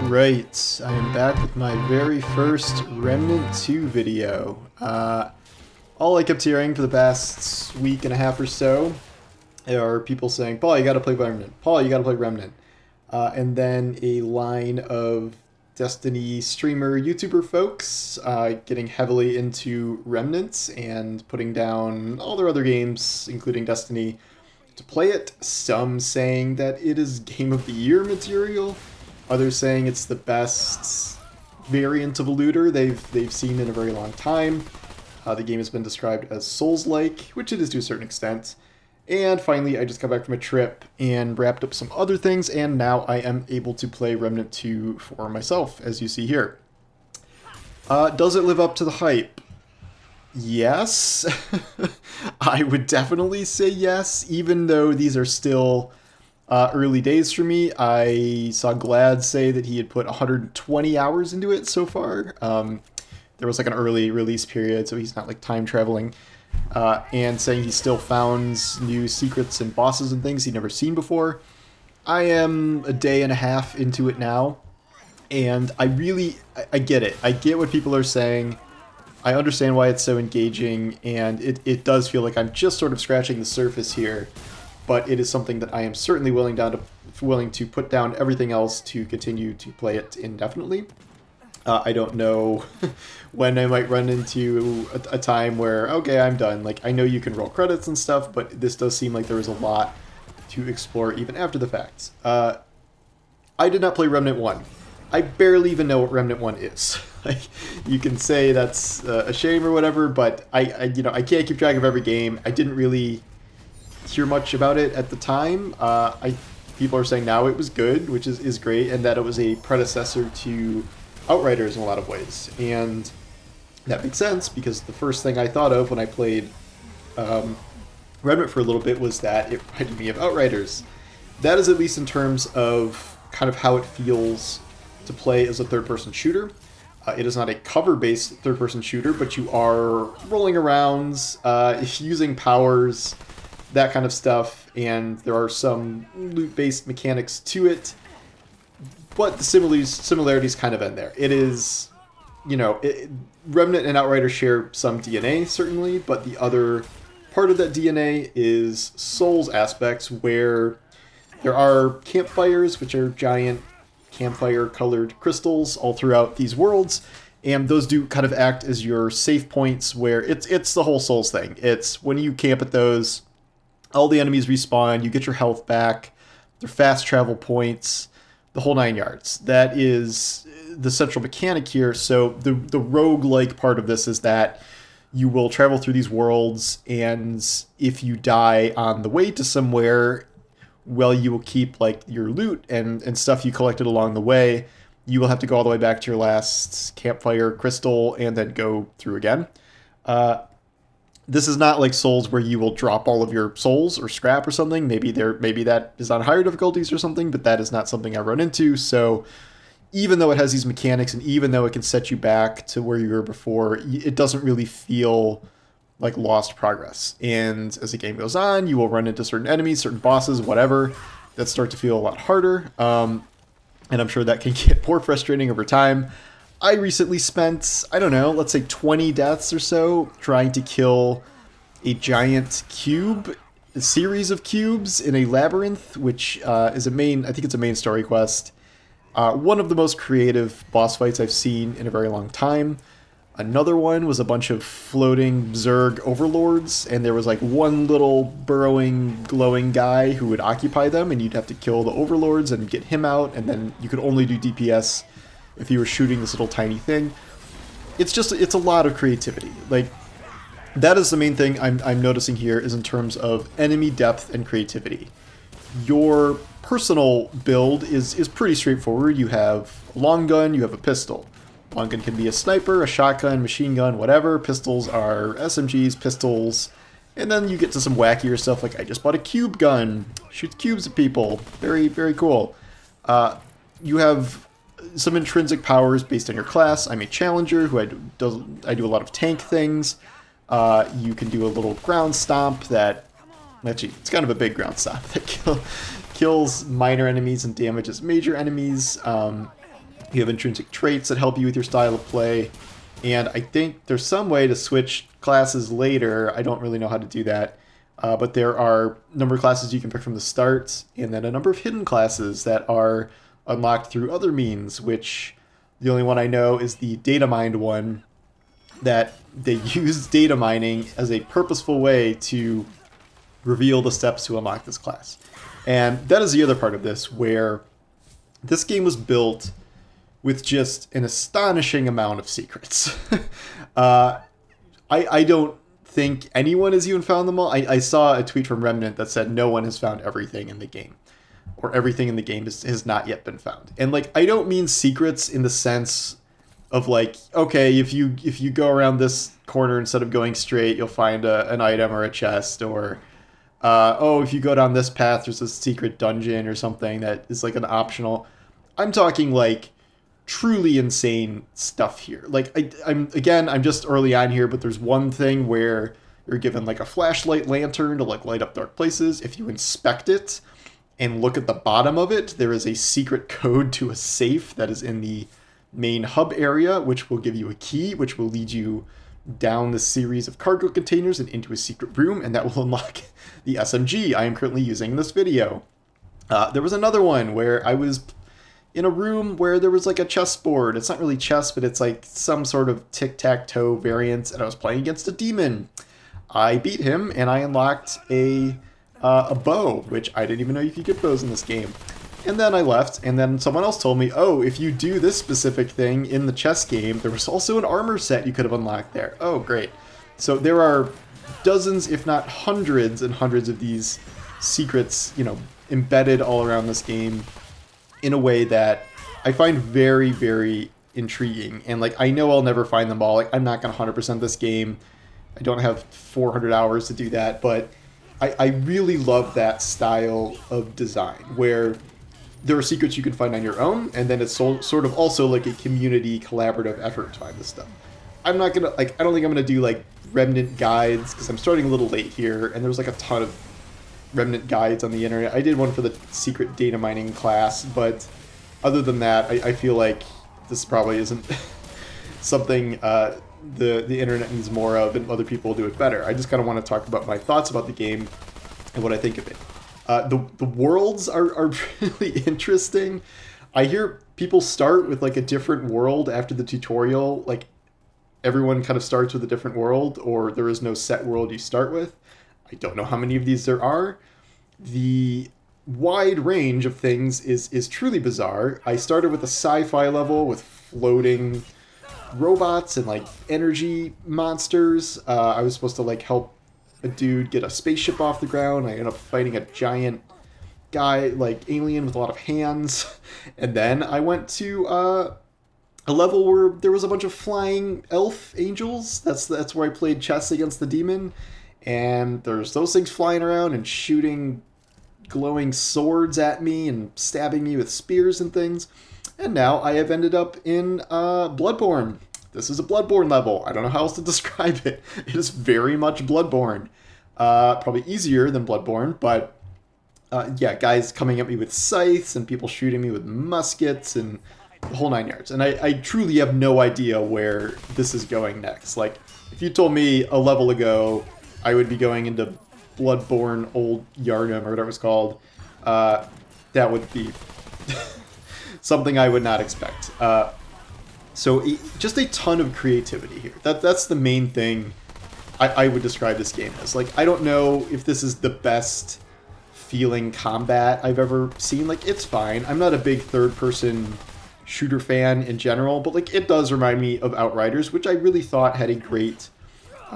Alright, I am back with my very first Remnant 2 video. All I kept hearing for the past week and a half or so are people saying, Paul, you gotta play Remnant. Paul, you gotta play Remnant. And then a line of Destiny streamer, YouTuber folks getting heavily into Remnant and putting down all their other games, including Destiny, to play it. Some saying that it is Game of the Year material. Others saying it's the best variant of a looter they've seen in a very long time. The game has been described as Souls-like, which it is to a certain extent. And finally, I just got back from a trip and wrapped up some other things, and now I am able to play Remnant 2 for myself, as you see here. Does it live up to the hype? Yes. I would definitely say yes, even though these are still early days for me. I saw Glad say that he had put 120 hours into it so far. There was like an early release period, so he's not like time traveling. And saying he still found new secrets and bosses and things he'd never seen before. I am a day and a half into it now, and I get it. I get what people are saying. I understand why it's so engaging, and it does feel like I'm just sort of scratching the surface here. But it is something that I am certainly willing to put down everything else to continue to play it indefinitely. I don't know when I might run into a time where, okay, I'm done. Like, I know you can roll credits and stuff, but this does seem like there is a lot to explore even after the fact. I did not play Remnant 1. I barely even know what Remnant 1 is. Like, you can say that's a shame or whatever, but I can't keep track of every game. I didn't really hear much about it at the time. People are saying now it was good, which is great, and that it was a predecessor to Outriders in a lot of ways. And that makes sense, because the first thing I thought of when I played Remnant for a little bit was that it reminded me of Outriders. That is at least in terms of kind of how it feels to play as a third-person shooter. It is not a cover-based third-person shooter, but you are rolling around, using powers, that kind of stuff, and there are some loot-based mechanics to it, but the similarities kind of end there. It is, Remnant and Outriders share some DNA, certainly, but the other part of that DNA is Souls aspects, where there are campfires, which are giant campfire-colored crystals all throughout these worlds, and those do kind of act as your safe points, where it's the whole Souls thing. It's when you camp at those, all the enemies respawn, you get your health back, they're fast travel points, the whole 9 yards. That is the central mechanic here. So the rogue-like part of this is that you will travel through these worlds, and if you die on the way to somewhere, well, you will keep like your loot and stuff you collected along the way. You will have to go all the way back to your last campfire crystal and then go through again. This is not like Souls where you will drop all of your souls or scrap or something. Maybe that is on higher difficulties or something, but that is not something I run into. So even though it has these mechanics, and even though it can set you back to where you were before, it doesn't really feel like lost progress. And as the game goes on, you will run into certain enemies, certain bosses, whatever, that start to feel a lot harder. And I'm sure that can get more frustrating over time. I recently spent, I don't know, let's say 20 deaths or so trying to kill a giant cube, a series of cubes in a labyrinth, which is I think it's a main story quest. One of the most creative boss fights I've seen in a very long time. Another one was a bunch of floating Zerg overlords, and there was like one little burrowing, glowing guy who would occupy them, and you'd have to kill the overlords and get him out, and then you could only do DPS if you were shooting this little tiny thing. It's a lot of creativity. Like, that is the main thing I'm noticing here, is in terms of enemy depth and creativity. Your personal build is pretty straightforward. You have a long gun, you have a pistol. Long gun can be a sniper, a shotgun, machine gun, whatever. Pistols are SMGs, pistols, and then you get to some wackier stuff like I just bought a cube gun, shoots cubes at people. Very, very cool. You have some intrinsic powers based on your class. I'm a challenger who I do a lot of tank things. You can do a little ground stomp that, actually, it's kind of a big ground stomp that kills minor enemies and damages major enemies. You have intrinsic traits that help you with your style of play. And I think there's some way to switch classes later. I don't really know how to do that. But there are a number of classes you can pick from the start, and then a number of hidden classes that are unlocked through other means, which the only one I know is the data mined one, that they use data mining as a purposeful way to reveal the steps to unlock this class. And that is the other part of this, where this game was built with just an astonishing amount of secrets. I don't think anyone has even found them all. I saw a tweet from Remnant that said no one has found everything in the game, or everything in the game has not yet been found. And like, I don't mean secrets in the sense of like, okay, if you go around this corner instead of going straight, you'll find an item or a chest, or oh, if you go down this path, there's a secret dungeon or something that is like an optional. I'm talking like truly insane stuff here. Like, I'm just early on here, but there's one thing where you're given like a flashlight lantern to like light up dark places. If you inspect it and look at the bottom of it, there is a secret code to a safe that is in the main hub area, which will give you a key, which will lead you down the series of cargo containers and into a secret room, and that will unlock the SMG I am currently using in this video. There was another one where I was in a room where there was like a chessboard. It's not really chess, but it's like some sort of tic-tac-toe variant, and I was playing against a demon. I beat him, and I unlocked a bow, which I didn't even know you could get bows in this game. And then I left, and then someone else told me, oh, if you do this specific thing in the chess game, there was also an armor set you could have unlocked there. Oh, great. So there are dozens, if not hundreds and hundreds of these secrets, embedded all around this game in a way that I find very, very intriguing. And like, I know I'll never find them all. Like, I'm not going to 100% this game. I don't have 400 hours to do that, but I really love that style of design where there are secrets you can find on your own, and then it's sort of also like a community collaborative effort to find this stuff. I'm not gonna, like, I don't think I'm gonna do like Remnant guides, because I'm starting a little late here, and there's like a ton of Remnant guides on the internet. I did one for the secret data mining class, but other than that, I feel like this probably isn't something the internet needs more of, and other people will do it better. I just kind of want to talk about my thoughts about the game and what I think of it. The worlds are really interesting. I hear people start with like a different world after the tutorial. Like, everyone kind of starts with a different world, or there is no set world you start with. I don't know how many of these there are. The wide range of things is truly bizarre. I started with a sci-fi level with floating robots and like energy monsters. I was supposed to like help a dude get a spaceship off the ground. I ended up fighting a giant guy, like alien with a lot of hands. And then I went to a level where there was a bunch of flying elf angels. That's where I played chess against the demon. And there's those things flying around and shooting glowing swords at me and stabbing me with spears and things. And now I have ended up in Bloodborne. This is a Bloodborne level. I don't know how else to describe it. It is very much Bloodborne. Probably easier than Bloodborne, but yeah, guys coming at me with scythes and people shooting me with muskets and the whole 9 yards. And I truly have no idea where this is going next. Like, if you told me a level ago I would be going into Bloodborne Old Yharnam, or whatever it's called, that would be something I would not expect. So just a ton of creativity here. That's the main thing I would describe this game as. Like, I don't know if this is the best feeling combat I've ever seen. Like, it's fine. I'm not a big third-person shooter fan in general, but like, it does remind me of Outriders, which I really thought had a great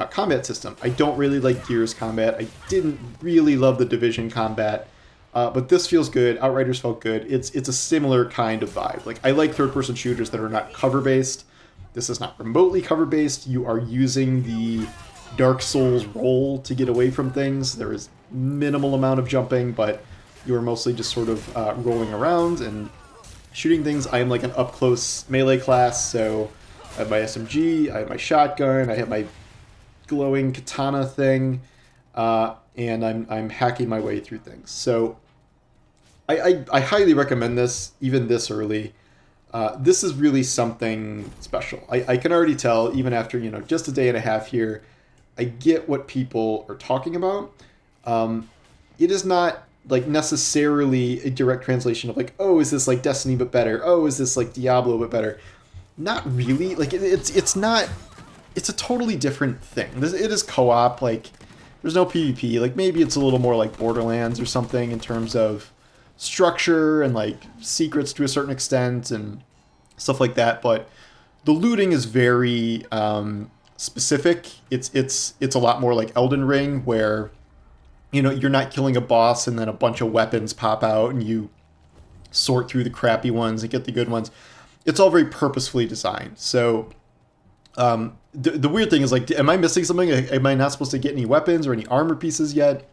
combat system. I don't really like Gears combat. I didn't really love the Division combat. But this feels good. Outriders felt good. It's a similar kind of vibe. Like, I like third-person shooters that are not cover-based. This is not remotely cover-based. You are using the Dark Souls roll to get away from things. There is minimal amount of jumping, but you are mostly just sort of rolling around and shooting things. I am like an up-close melee class, so I have my SMG, I have my shotgun, I have my glowing katana thing, and I'm hacking my way through things. So I highly recommend this, even this early. This is really something special. I can already tell, even after, just a day and a half here, I get what people are talking about. It is not like necessarily a direct translation of like, oh, is this like Destiny but better? Oh, is this like Diablo but better? Not really. Like it's not. It's a totally different thing. It is co-op. Like there's no PvP. Like maybe it's a little more like Borderlands or something in terms of structure and like secrets to a certain extent and stuff like that. But the looting is very specific. It's a lot more like Elden Ring, where you're not killing a boss and then a bunch of weapons pop out and you sort through the crappy ones and get the good ones. It's all very purposefully designed. So the weird thing is, like, am I missing something? Am I not supposed to get any weapons or any armor pieces yet?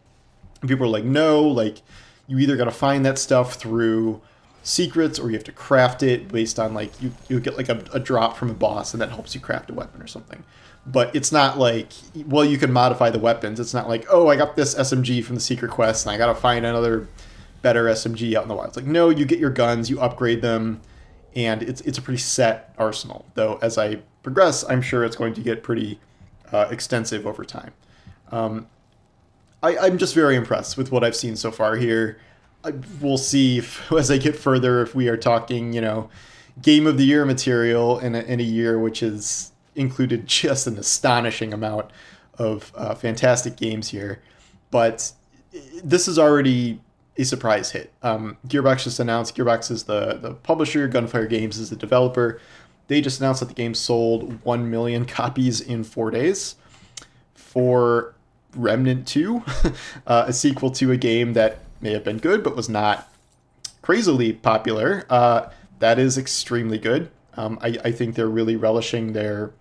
And people are like, no, like, you either got to find that stuff through secrets or you have to craft it based on, like, you get, like, a drop from a boss and that helps you craft a weapon or something. But it's not like, well, you can modify the weapons. It's not like, oh, I got this SMG from the secret quest and I got to find another better SMG out in the wild. It's like, no, you get your guns, you upgrade them, and it's a pretty set arsenal. Though as I progress, I'm sure it's going to get pretty extensive over time. I'm just very impressed with what I've seen so far here. We'll see as I get further if we are talking, Game of the Year material in a year which has included just an astonishing amount of fantastic games here. But this is already a surprise hit. Gearbox just announced, Gearbox is the publisher, Gunfire Games is the developer. They just announced that the game sold 1 million copies in 4 days for Remnant 2, a sequel to a game that may have been good but was not crazily popular. That is extremely good. I think they're really relishing their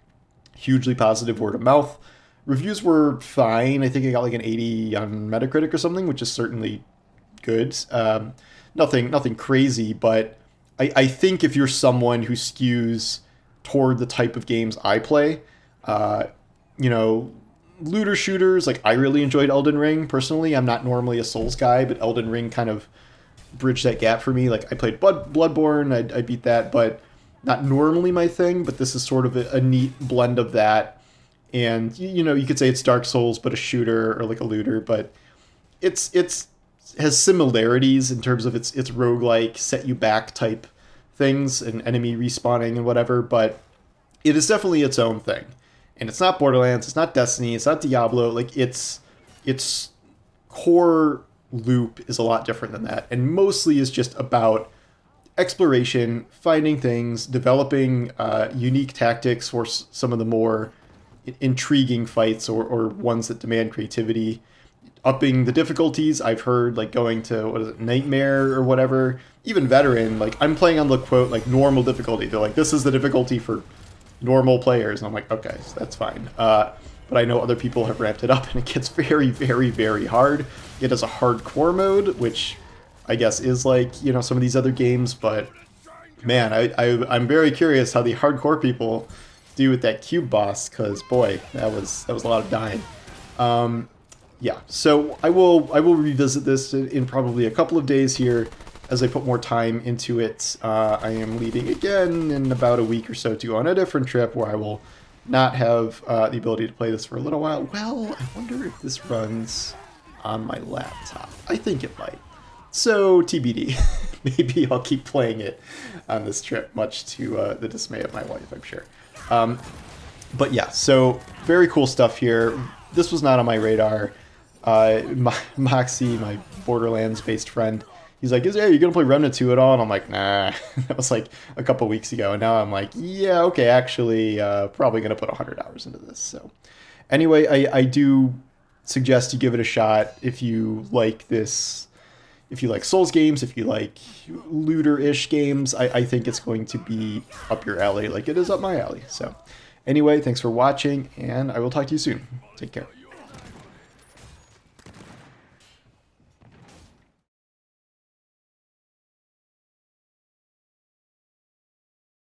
hugely positive word of mouth. Reviews were fine. I think I got like an 80 on Metacritic or something, which is certainly good. Nothing crazy, but I think if you're someone who skews toward the type of games I play, looter shooters, like I really enjoyed Elden Ring personally. I'm not normally a Souls guy, but Elden Ring kind of bridged that gap for me. Like I played Bloodborne, I beat that, but not normally my thing. But this is sort of a neat blend of that. And you could say it's Dark Souls, but a shooter, or like a looter, but it's has similarities in terms of its roguelike, set you back type things and enemy respawning and whatever, but it is definitely its own thing. And it's not Borderlands, it's not Destiny, it's not Diablo. Like its core loop is a lot different than that, and mostly is just about exploration, finding things, developing unique tactics for some of the more intriguing fights or ones that demand creativity, upping the difficulties. I've heard like going to Nightmare or whatever, even Veteran. Like I'm playing on the quote like normal difficulty. They're like, this is the difficulty for normal players, and I'm like, okay, so that's fine. But I know other people have ramped it up, and it gets very, very, very hard. It has a hardcore mode, which I guess is like some of these other games. But man, I'm very curious how the hardcore people do with that cube boss, because boy, that was a lot of dying. Yeah, so I will revisit this in probably a couple of days here as I put more time into it. I am leaving again in about a week or so to go on a different trip where I will not have the ability to play this for a little while. Well, I wonder if this runs on my laptop. I think it might. So TBD. Maybe I'll keep playing it on this trip, much to the dismay of my wife, I'm sure. But yeah, so very cool stuff here. This was not on my radar. Moxie, my Borderlands-based friend, he's like, "Hey, you gonna play Remnant 2 at all?" And I'm like, "Nah." That was like a couple weeks ago, and now I'm like, "Yeah, okay, actually, probably gonna put 100 hours into this." So, anyway, I do suggest you give it a shot if you like this. If you like Souls games, if you like looter-ish games, I think it's going to be up your alley, like it is up my alley. So, anyway, thanks for watching, and I will talk to you soon. Take care.